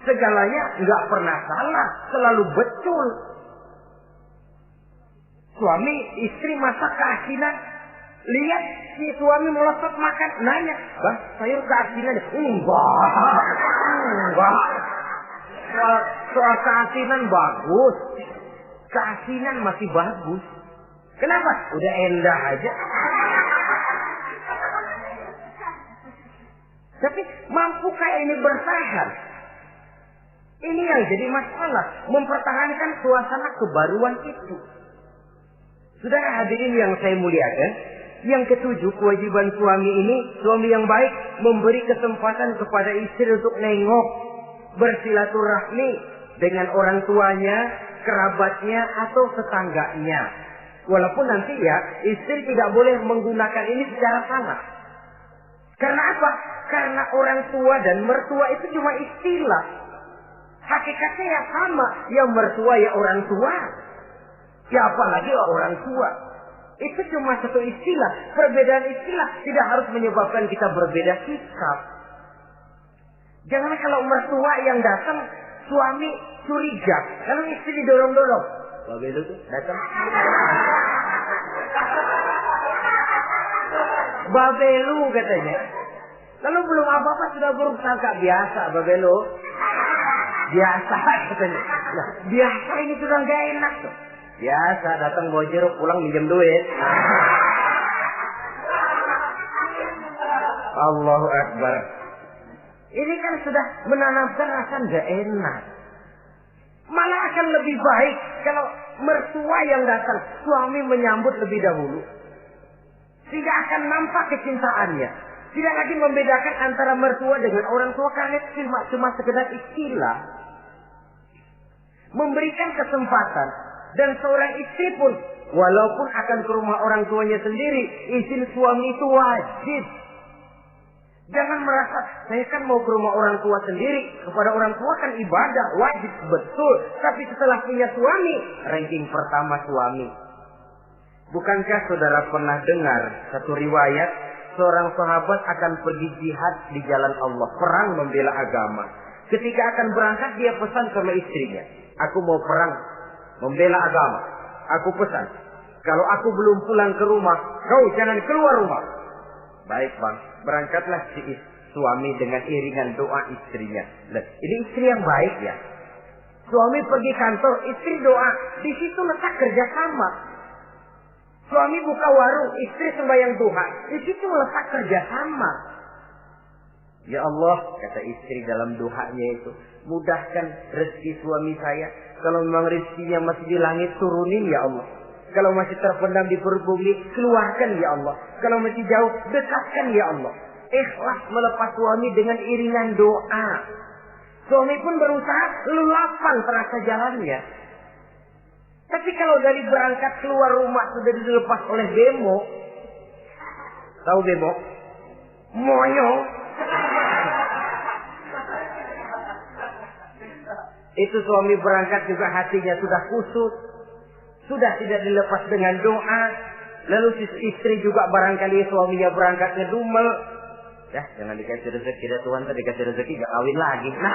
Segalanya nggak pernah salah, selalu betul. Suami, istri masak keasinan. Lihat si suami melotot makan, nanya, "Bang, sayur keasinan?" Enggak. Soal keasinan bagus. Keasinan masih bagus. Kenapa? Udah endah aja. Tapi mampukah ini bertahan? Ini yang jadi masalah, mempertahankan suasana kebaruan itu. Saudara hadirin yang saya muliakan, yang ketujuh, kewajiban suami ini, suami yang baik memberi kesempatan kepada istri untuk nengok, bersilaturahmi dengan orang tuanya, kerabatnya atau tetangganya. Walaupun nanti ya, istri tidak boleh menggunakan ini secara salah. Karena apa? Karena orang tua dan mertua itu cuma istilah. Hakikatnya ya sama, ya mertua ya orang tua. Ya apalagi orang tua. Itu cuma satu istilah. Perbedaan istilah tidak harus menyebabkan kita berbeda sikap. Jangan kalau mertua yang datang, suami curiga. Kalau istri didorong-dorong. Babelu tuh datang. Babelu katanya. Lalu belum apa-apa sudah buruk sangka. Biasa Babelu. Biasa katanya. Nah, biasa ini sudah gak enak tuh. Biasa datang bawa jeruk, pulang minjem duit. Allahu Akbar. Ini kan sudah menanamkan rasa gak enak. Malah akan lebih baik kalau mertua yang datang, suami menyambut lebih dahulu. Tidak akan nampak kecintaannya. Tidak lagi membedakan antara mertua dengan orang tua karena cuma sekedar istilah. Memberikan kesempatan. Dan seorang istri pun, walaupun akan ke rumah orang tuanya sendiri, izin suami itu wajib. Jangan merasa, saya kan mau ke rumah orang tua sendiri, kepada orang tua kan ibadah, wajib, betul. Tapi setelah punya suami, ranking pertama suami. Bukankah saudara pernah dengar satu riwayat, seorang sahabat akan pergi jihad di jalan Allah, perang membela agama. Ketika akan berangkat, dia pesan sama istrinya, aku mau perang membela agama. Aku pesan, kalau aku belum pulang ke rumah, kau jangan keluar rumah. Baik bang, berangkatlah si suami dengan iringan doa istrinya. Nah, ini istri yang baik ya. Suami pergi kantor, istri doa. Di situ letak kerjasama. Suami buka warung, istri sembahyang duha. Di situ letak kerjasama. Ya Allah, kata istri dalam doanya itu, mudahkan rezeki suami saya. Kalau memang rezekinya masih di langit, turunin ya Allah. Kalau masih terpendam di perut bumi, keluarkan ya Allah. Kalau masih jauh, dekatkan ya Allah. Ikhlas melepas suami dengan iringan doa. Suami pun berusaha, lulapan terasa jalannya. Tapi kalau dari berangkat keluar rumah sudah dilepas oleh bemo. Tahu bemo? Moyo. Itu suami berangkat juga hatinya sudah kusut. Sudah tidak dilepas dengan doa. Lalu istri juga barangkali suaminya berangkat ngedumel. Ya, jangan dikasih rezeki dah Tuhan, tadi dikasih rezeki gak kawin lagi. Nah.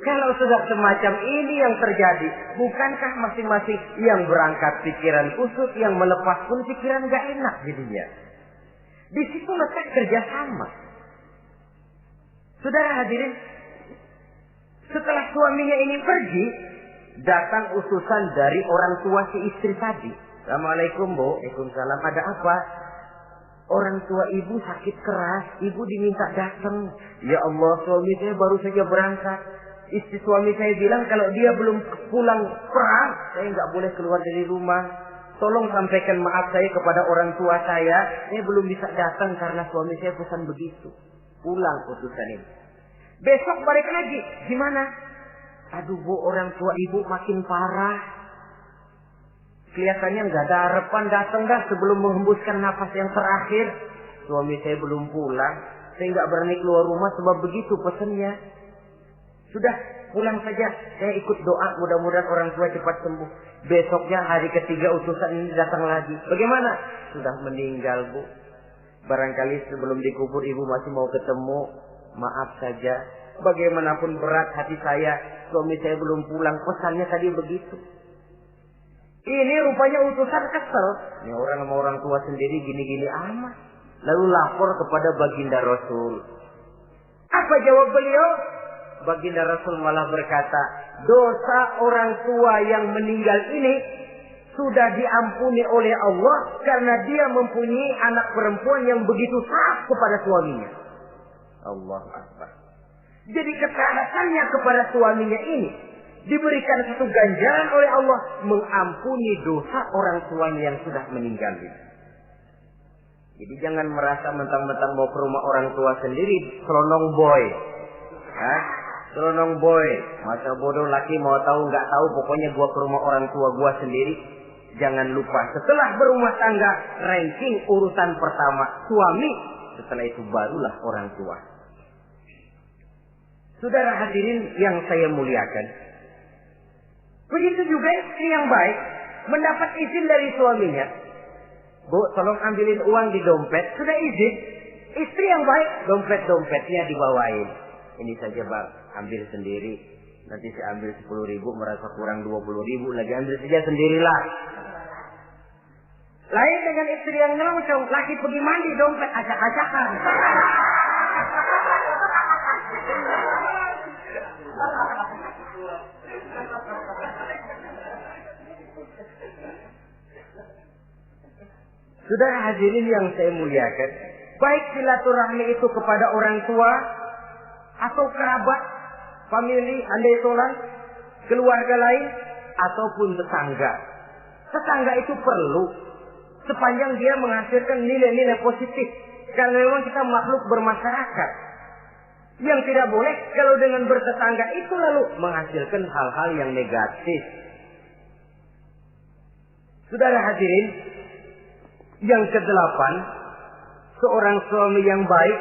Kalau sudah semacam ini yang terjadi, bukankah masing-masing yang berangkat pikiran kusut, yang melepas pun pikiran gak enak jadinya. Di situ letak kerjasama. Saudara hadirin, setelah suaminya ini pergi, datang utusan dari orang tua si istri tadi. Assalamualaikum Bu. Waalaikumsalam. Ada apa? Orang tua ibu sakit keras, ibu diminta datang. Ya Allah, suami saya baru saja berangkat. Istri suami saya bilang kalau dia belum pulang perang, saya nggak boleh keluar dari rumah. Tolong sampaikan maaf saya kepada orang tua saya belum bisa datang karena suami saya pesan begitu. Pulang utusan ini. Besok balik lagi. Gimana? Aduh Bu, orang tua ibu makin parah. Kelihatannya nggak ada harapan datang dah sebelum menghembuskan nafas yang terakhir. Suami saya belum pulang. Saya nggak berani keluar rumah sebab begitu pesannya. Sudah, pulang saja. Saya ikut doa mudah-mudahan orang tua cepat sembuh. Besoknya hari ketiga utusan ini datang lagi. Bagaimana? Sudah meninggal Bu. Barangkali sebelum dikubur ibu masih mau ketemu. Maaf saja. Bagaimanapun berat hati saya, suami saya belum pulang. Pesannya tadi begitu. Ini rupanya utusan kesel. Ini orang sama orang tua sendiri gini-gini amat. Lalu lapor kepada baginda Rasul. Apa jawab beliau? Baginda Rasul malah berkata, dosa orang tua yang meninggal ini sudah diampuni oleh Allah karena dia mempunyai anak perempuan yang begitu taat kepada suaminya. Allahu Akbar. Jadi ketaatannya kepada suaminya ini diberikan satu ganjaran oleh Allah mengampuni dosa orang tuanya yang sudah meninggal ini. Jadi jangan merasa mentang-mentang mau ke rumah orang tua sendiri selonong boy. Hah? Selonong boy. Masa bodoh laki mau tahu nggak tahu pokoknya gua ke rumah orang tua gua sendiri. Jangan lupa setelah berumah tangga ranking urutan pertama suami, setelah itu barulah orang tua. Saudara hadirin yang saya muliakan, begitu juga istri yang baik mendapat izin dari suaminya. Bu, tolong ambilin uang di dompet. Sudah izin. Istri yang baik, dompet-dompetnya dibawain. Ini saja Bang, ambil sendiri. Nanti saya ambil 10.000, merasa kurang 20.000, lagi ambil saja sendirilah. Lain dengan istri yang nyelongcong, lagi pergi mandi dompet acak-acakan. Saudara hadirin yang saya muliakan, baik silaturahmi itu kepada orang tua atau kerabat, famili, andai tolan, keluarga lain ataupun tetangga. Tetangga itu perlu sepanjang dia menghasilkan nilai-nilai positif. Karena memang kita makhluk bermasyarakat. Yang tidak boleh kalau dengan bertetangga itu lalu menghasilkan hal-hal yang negatif. Saudara hadirin, yang kedelapan, seorang suami yang baik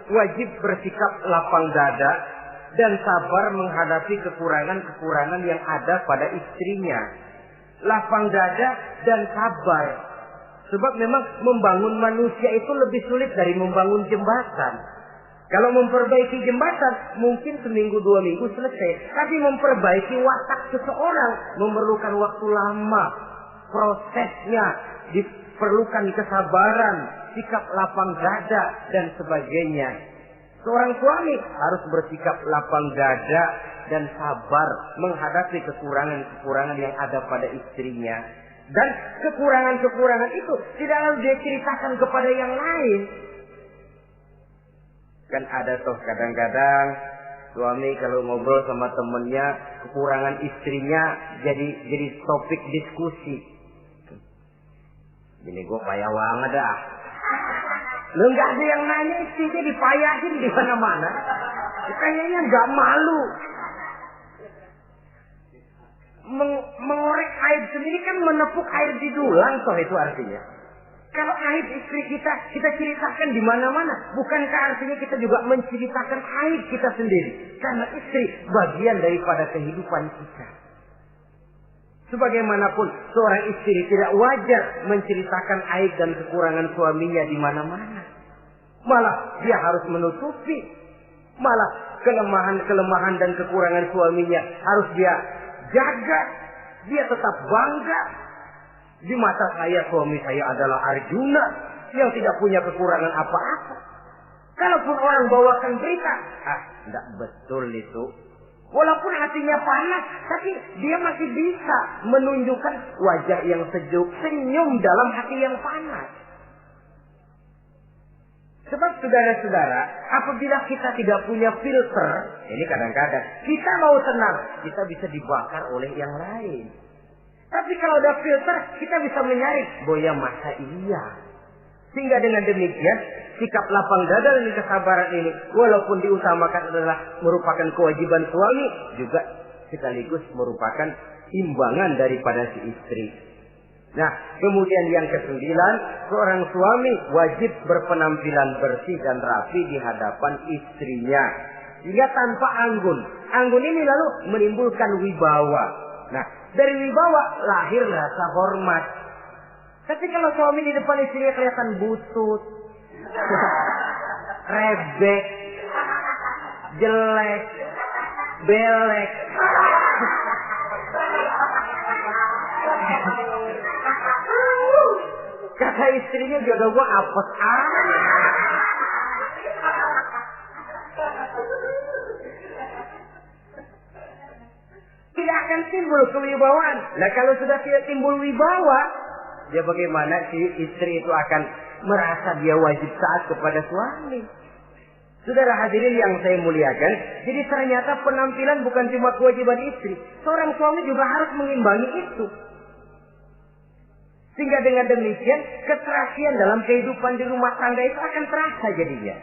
wajib bersikap lapang dada dan sabar menghadapi kekurangan-kekurangan yang ada pada istrinya. Lapang dada dan sabar. Sebab memang membangun manusia itu lebih sulit dari membangun jembatan. Kalau memperbaiki jembatan mungkin seminggu 2 minggu selesai. Tapi memperbaiki watak seseorang memerlukan waktu lama. Prosesnya diperlukan kesabaran, sikap lapang dada dan sebagainya. Seorang suami harus bersikap lapang dada dan sabar menghadapi kekurangan-kekurangan yang ada pada istrinya. Dan kekurangan-kekurangan itu tidak harus dia ceritakan kepada yang lain. Kan ada toh kadang-kadang Suami kalau ngobrol sama temennya, kekurangan istrinya jadi topik diskusi. Ini gue payah banget dah. Lu nggak ada yang nanya, istrinya dipayahin di mana-mana. Kayaknya nggak malu. Mengorek aib sendiri kan menepuk air di dulang, toh itu artinya. Kalau aib istri kita ceritakan di mana-mana, bukankah artinya kita juga menceritakan aib kita sendiri? Karena istri bagian daripada kehidupan kita. Sebagaimanapun seorang istri tidak wajar menceritakan aib dan kekurangan suaminya di mana-mana. Malah dia harus menutupi. Malah kelemahan-kelemahan dan kekurangan suaminya harus dia jaga. Dia tetap bangga. Di mata saya, suami saya adalah Arjuna yang tidak punya kekurangan apa-apa. Kalaupun orang bawakan berita, tidak betul itu. Walaupun hatinya panas, tapi dia masih bisa menunjukkan wajah yang sejuk, senyum dalam hati yang panas. Sebab saudara-saudara, apabila kita tidak punya filter, ini kadang-kadang kita mau tenang, kita bisa dibakar oleh yang lain. Tapi kalau ada filter, kita bisa menyaring, boya masa iya. Sehingga dengan demikian, sikap lapang dada dan kesabaran ini, walaupun diutamakan adalah merupakan kewajiban suami, juga sekaligus merupakan imbangan daripada si istri. Nah, kemudian yang ke-9, seorang suami wajib berpenampilan bersih dan rapi di hadapan istrinya. Sehingga tanpa anggun. Anggun ini lalu menimbulkan wibawa. Nah, dari wibawa lahir rasa hormat. Tapi kalau suami di depan istrinya kelihatan butut, rebek, jelek, belek, kata istrinya jodoh gua apes tidak akan timbul kewibawaan. Nah, kalau sudah tidak timbul wibawa, dia bagaimana si istri itu akan merasa dia wajib taat kepada suami. Saudara hadirin yang saya muliakan, jadi ternyata penampilan bukan cuma kewajiban istri, seorang suami juga harus mengimbangi itu. Sehingga dengan demikian keterasian dalam kehidupan di rumah tangga itu akan terasa jadinya.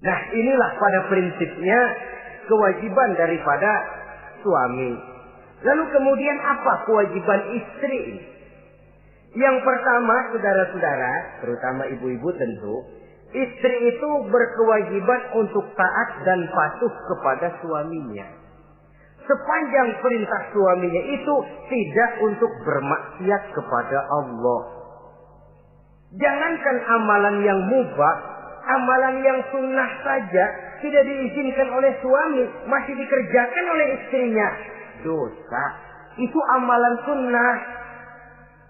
Nah, inilah pada prinsipnya kewajiban daripada suami. Lalu kemudian apa kewajiban istri? Yang pertama, saudara-saudara, terutama ibu-ibu tentu, istri itu berkewajiban untuk taat dan patuh kepada suaminya. Sepanjang perintah suaminya itu tidak untuk bermaksiat kepada Allah. Jangankan amalan yang mubah, amalan yang sunnah saja tidak diizinkan oleh suami, masih dikerjakan oleh istrinya. Dosa. Itu amalan sunnah.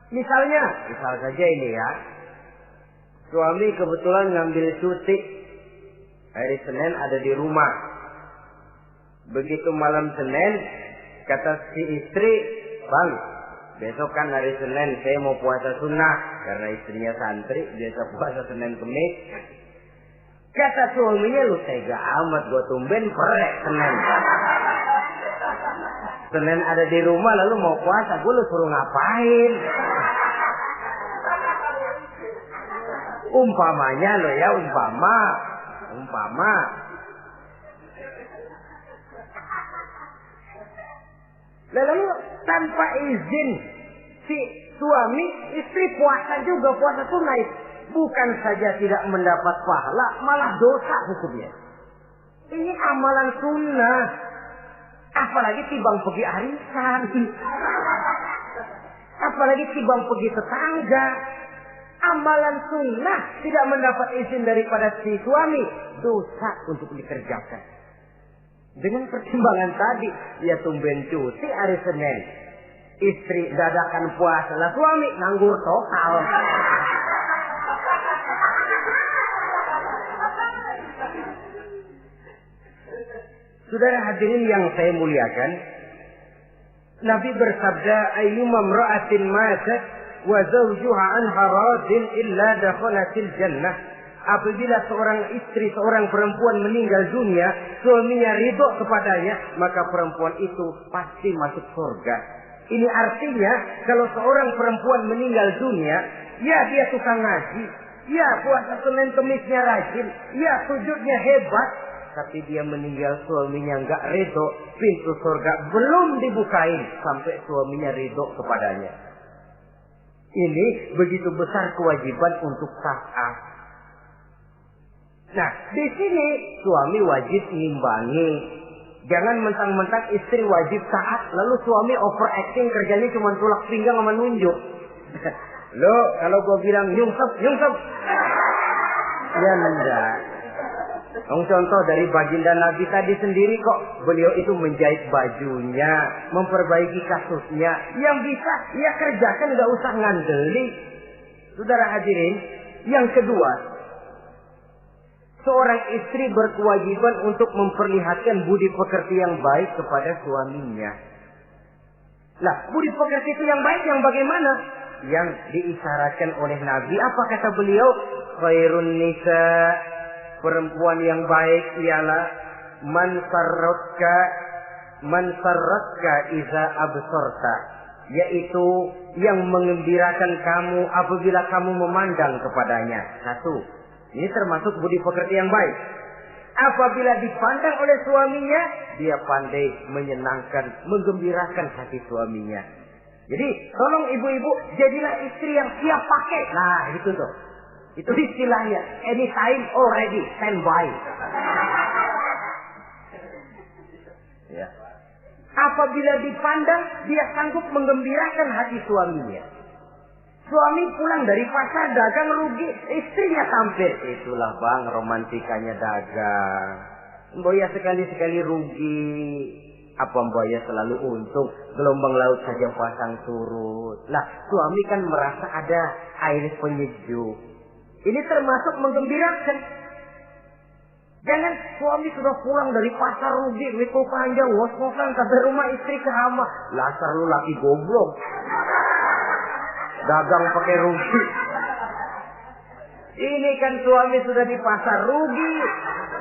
Misal saja ini ya. Suami kebetulan ngambil cuti. Hari Senin ada di rumah. Begitu malam Senin, kata si istri, "Bang, besok kan hari Senin, saya mau puasa sunnah." Karena istrinya santri, biasa puasa Senin Kemis. Kata suaminya, "Lu tega amat, gua tumben perek Senin. Senin ada di rumah lalu mau puasa, gua lu suruh ngapain?" Umpamanya lo ya, umpama. Lalu tanpa izin si suami, istri puasa juga, puasa sunnah. Bukan saja tidak mendapat pahala, malah dosa hukumnya. Ini amalan sunnah. Apalagi timbang pergi arisan. Apalagi timbang pergi tetangga. Amalan sunnah tidak mendapat izin daripada si suami, dosa untuk dikerjakan. Dengan pertimbangan tadi, dia tumben cuti hari Senin. Istri dadakan puasa, lah suami nganggur total. Saudara hadirin yang saya muliakan, Nabi bersabda, "Ayyuma imra'atin matat wa zawjuha anha radin illa dakhalatil jannah." Apabila seorang istri, seorang perempuan meninggal dunia, suaminya ridho kepadanya, maka perempuan itu pasti masuk surga. Ini artinya kalau seorang perempuan meninggal dunia, ya dia tukang ngaji, ya puasa Senin Kemisnya rajin, ya sujudnya hebat, tapi dia meninggal suaminya enggak ridho, pintu surga belum dibukain sampai suaminya ridho kepadanya. Ini begitu besar kewajiban untuk taat. Nah, di sini suami wajib ngimbangi. Jangan mentang-mentang istri wajib taat, lalu suami overacting, kerjanya cuma tulak pinggang sama nunjuk. Lo, kalau gue bilang nyungsep, ya enggak. Contoh dari baginda Nabi tadi sendiri kok, beliau itu menjahit bajunya, memperbaiki kasusnya. Yang bisa, ya kerjakan, nggak usah ngandeli. Saudara hadirin, yang kedua, seorang istri berkewajiban untuk memperlihatkan budi pekerti yang baik kepada suaminya. Lah, budi pekerti itu yang baik yang bagaimana? Yang diisyaratkan oleh Nabi. Apa kata beliau? Khairun nisa, perempuan yang baik ialah man sarratka iza absorta, yaitu yang mengembirakan kamu apabila kamu memandang kepadanya. Satu, ini termasuk budi pekerti yang baik. Apabila dipandang oleh suaminya, dia pandai menyenangkan, menggembirakan hati suaminya. Jadi, tolong ibu-ibu, jadilah istri yang siap pakai. Nah, itu tuh. Itu istilahnya. Anytime already, standby. Ya. Apabila dipandang, dia sanggup menggembirakan hati suaminya. Suami pulang dari pasar dagang rugi, istrinya tampil. Itulah bang romantikanya dagang. Mbak ya sekali-sekali rugi. Apa Mbak ya selalu untung? Gelombang laut saja pasang surut. Lah suami kan merasa ada air penyejuk. Ini termasuk menggembirakan. Jangan suami sudah pulang dari pasar rugi, mikul panjang, ngos-ngosan sampai rumah istri keramah. Lasar lu laki goblok. Dagang pakai rugi. Ini kan suami sudah di pasar rugi,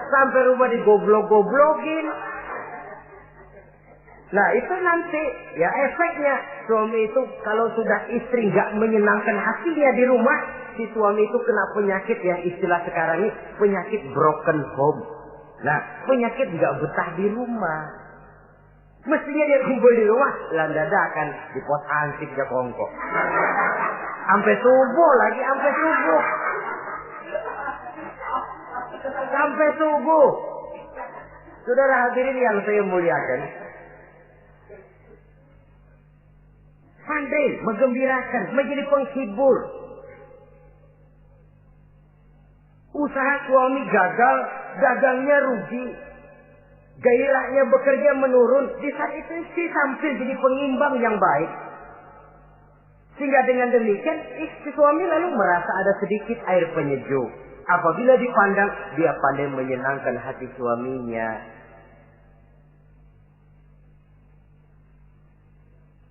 sampai rumah digoblok-goblokin. Nah itu nanti ya efeknya, suami itu kalau sudah istri nggak menyenangkan hatinya di rumah, si suami itu kena penyakit yang istilah sekarang ini penyakit broken home. Nah penyakit nggak betah di rumah. Mestinya dia kumpul di rumah, dadakan di pos ansik dia kongkok. Sampai subuh lagi, sampai subuh. Sampai subuh. Saudara hadirin yang saya muliakan. Pandai menggembirakan, menjadi penghibur. Usaha suami gagal, dagangnya rugi. Gairahnya bekerja menurun. Di saat itu istri tampil jadi pengimbang yang baik. Sehingga dengan demikian istri suami lalu merasa ada sedikit air penyejuk. Apabila dipandang, dia pandai menyenangkan hati suaminya.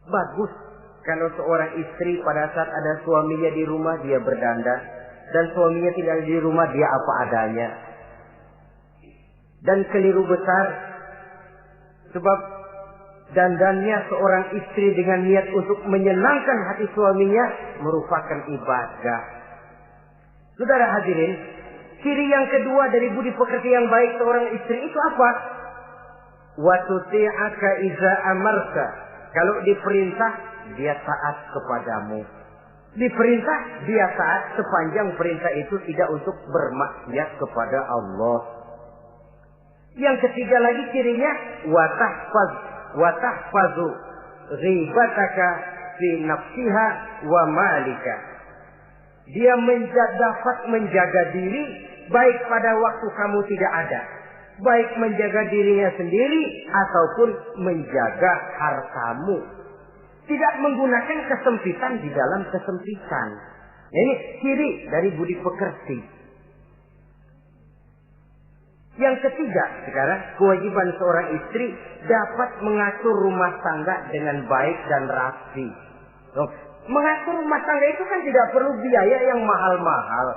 Bagus kalau seorang istri pada saat ada suaminya di rumah dia berdandan. Dan suaminya tinggal di rumah dia apa adanya. Dan keliru besar. Sebab dandannya seorang istri dengan niat untuk menyenangkan hati suaminya merupakan ibadah. Saudara hadirin, ciri yang kedua dari budi pekerti yang baik seorang istri itu apa? Wa tuti'aka iza amarta. Kalau diperintah, dia taat kepadamu. Diperintah, dia taat sepanjang perintah itu tidak untuk bermaksiat kepada Allah. Yang ketiga lagi cirinya watahfazu ghibataka fi nafsiha wa malika. Dia dapat menjaga diri baik pada waktu kamu tidak ada, baik menjaga dirinya sendiri ataupun menjaga hartamu. Tidak menggunakan kesempitan di dalam kesempitan. Ini ciri dari budi pekerti. Yang ketiga, sekarang kewajiban seorang istri dapat mengatur rumah tangga dengan baik dan rapi. Mengatur rumah tangga itu kan tidak perlu biaya yang mahal-mahal.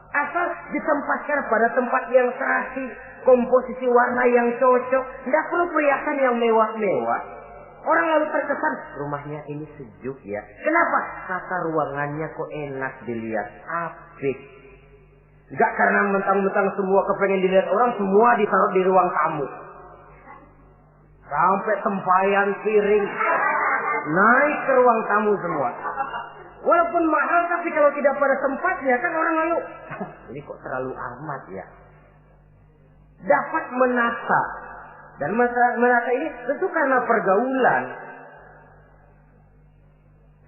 Asal ditempatkan pada tempat yang serasi, komposisi warna yang cocok, tidak perlu perhiasan yang mewah-mewah. Orang lalu terkesan, rumahnya ini sejuk ya. Kenapa? Tata ruangannya kok enak dilihat, apik. Enggak karena mentang-mentang semua kepengen dilihat orang, semua ditaruh di ruang tamu. Sampai tempayan piring naik ke ruang tamu semua. Walaupun mahal, tapi kalau tidak pada tempatnya kan orang lalu, ini kok terlalu amat ya. Dapat menata. Dan menata ini tentu karena pergaulan.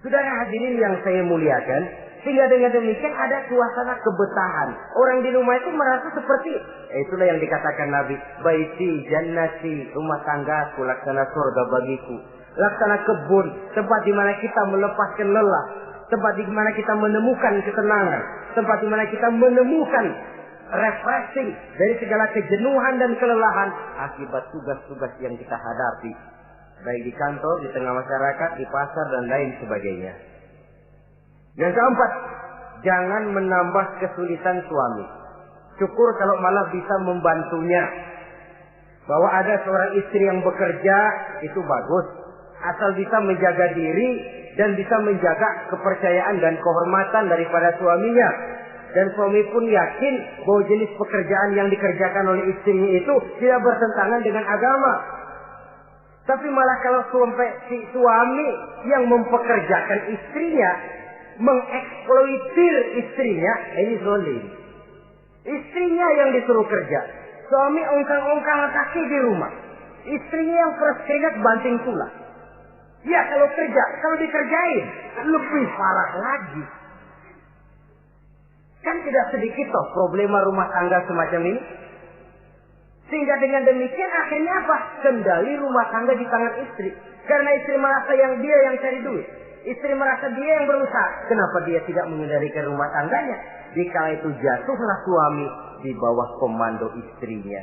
Saudara hadirin yang saya muliakan, sehingga dengan demikian ada suasana kebetahan. Orang di rumah itu merasa seperti, itulah yang dikatakan Nabi, baiti jannati, rumah tanggaku laksana surga bagiku. Laksana kebun, tempat di mana kita melepaskan lelah, tempat di mana kita menemukan ketenangan, tempat di mana kita menemukan refreshing dari segala kejenuhan dan kelelahan akibat tugas-tugas yang kita hadapi, baik di kantor, di tengah masyarakat, di pasar dan lain sebagainya. Yang keempat, jangan menambah kesulitan suami. Syukur kalau malah bisa membantunya. Bahwa ada seorang istri yang bekerja itu bagus, asal bisa menjaga diri dan bisa menjaga kepercayaan dan kehormatan daripada suaminya. Dan suami pun yakin bahwa jenis pekerjaan yang dikerjakan oleh istrinya itu tidak bertentangan dengan agama. Tapi malah kalau si suami yang mempekerjakan istrinya, mengeksploitir istrinya, ini zalim. Istrinya yang disuruh kerja, suami ongkang-ongkang kaki di rumah, istrinya yang peras keringat banting tulang. Ya kalau kerja, kalau dikerjain lebih parah lagi. Kan tidak sedikit toh problema rumah tangga semacam ini. Sehingga dengan demikian akhirnya apa? Kendali rumah tangga di tangan istri. Karena istri merasa dia yang cari duit. Istri merasa dia yang berusaha. Kenapa dia tidak mengendalikan rumah tangganya? Dikala itu jatuhlah suami di bawah komando istrinya.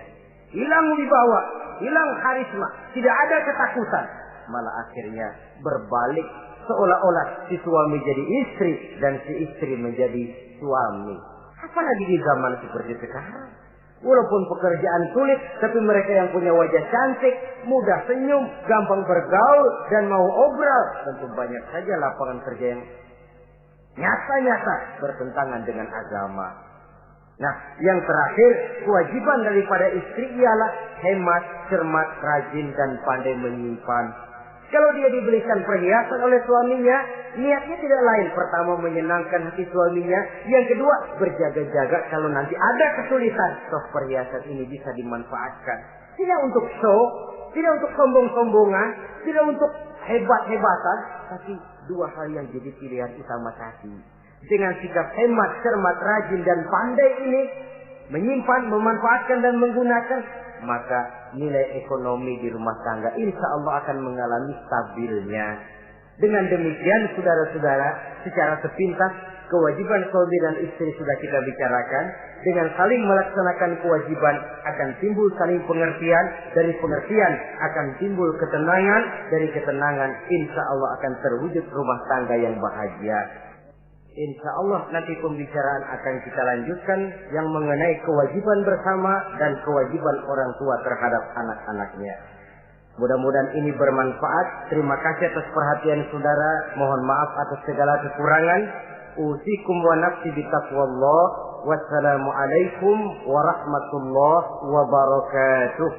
Hilang wibawa, hilang karisma, tidak ada ketakutan. Malah akhirnya berbalik seolah-olah si suami jadi istri dan si istri menjadi suami. Apalagi di zaman seperti sekarang. Walaupun pekerjaan sulit, tapi mereka yang punya wajah cantik, mudah senyum, gampang bergaul, dan mau obrol. Tentu banyak saja lapangan kerja yang nyata-nyata bertentangan dengan agama. Nah, yang terakhir, kewajiban daripada istri ialah hemat, cermat, rajin, dan pandai menyimpan. Kalau dia dibelikan perhiasan oleh suaminya, niatnya tidak lain. Pertama, menyenangkan hati suaminya. Yang kedua, berjaga-jaga kalau nanti ada kesulitan, toh perhiasan ini bisa dimanfaatkan. Tidak untuk show, tidak untuk sombong-sombongan, tidak untuk hebat-hebatan, tapi dua hal yang jadi pilihan utama tadi. Dengan sikap hemat, cermat, rajin, dan pandai ini, menyimpan, memanfaatkan, dan menggunakan, maka nilai ekonomi di rumah tangga insya Allah akan mengalami stabilnya. Dengan demikian saudara-saudara, secara sepintas kewajiban suami dan istri sudah kita bicarakan. Dengan saling melaksanakan kewajiban akan timbul saling pengertian, dari pengertian akan timbul ketenangan, dari ketenangan insya Allah akan terwujud rumah tangga yang bahagia. Insya Allah nanti pembicaraan akan kita lanjutkan yang mengenai kewajiban bersama dan kewajiban orang tua terhadap anak-anaknya. Mudah-mudahan ini bermanfaat. Terima kasih atas perhatian saudara. Mohon maaf atas segala kekurangan. Usikum wa nafsi bitaqwallah. Wassalamualaikum warahmatullahi wabarakatuh.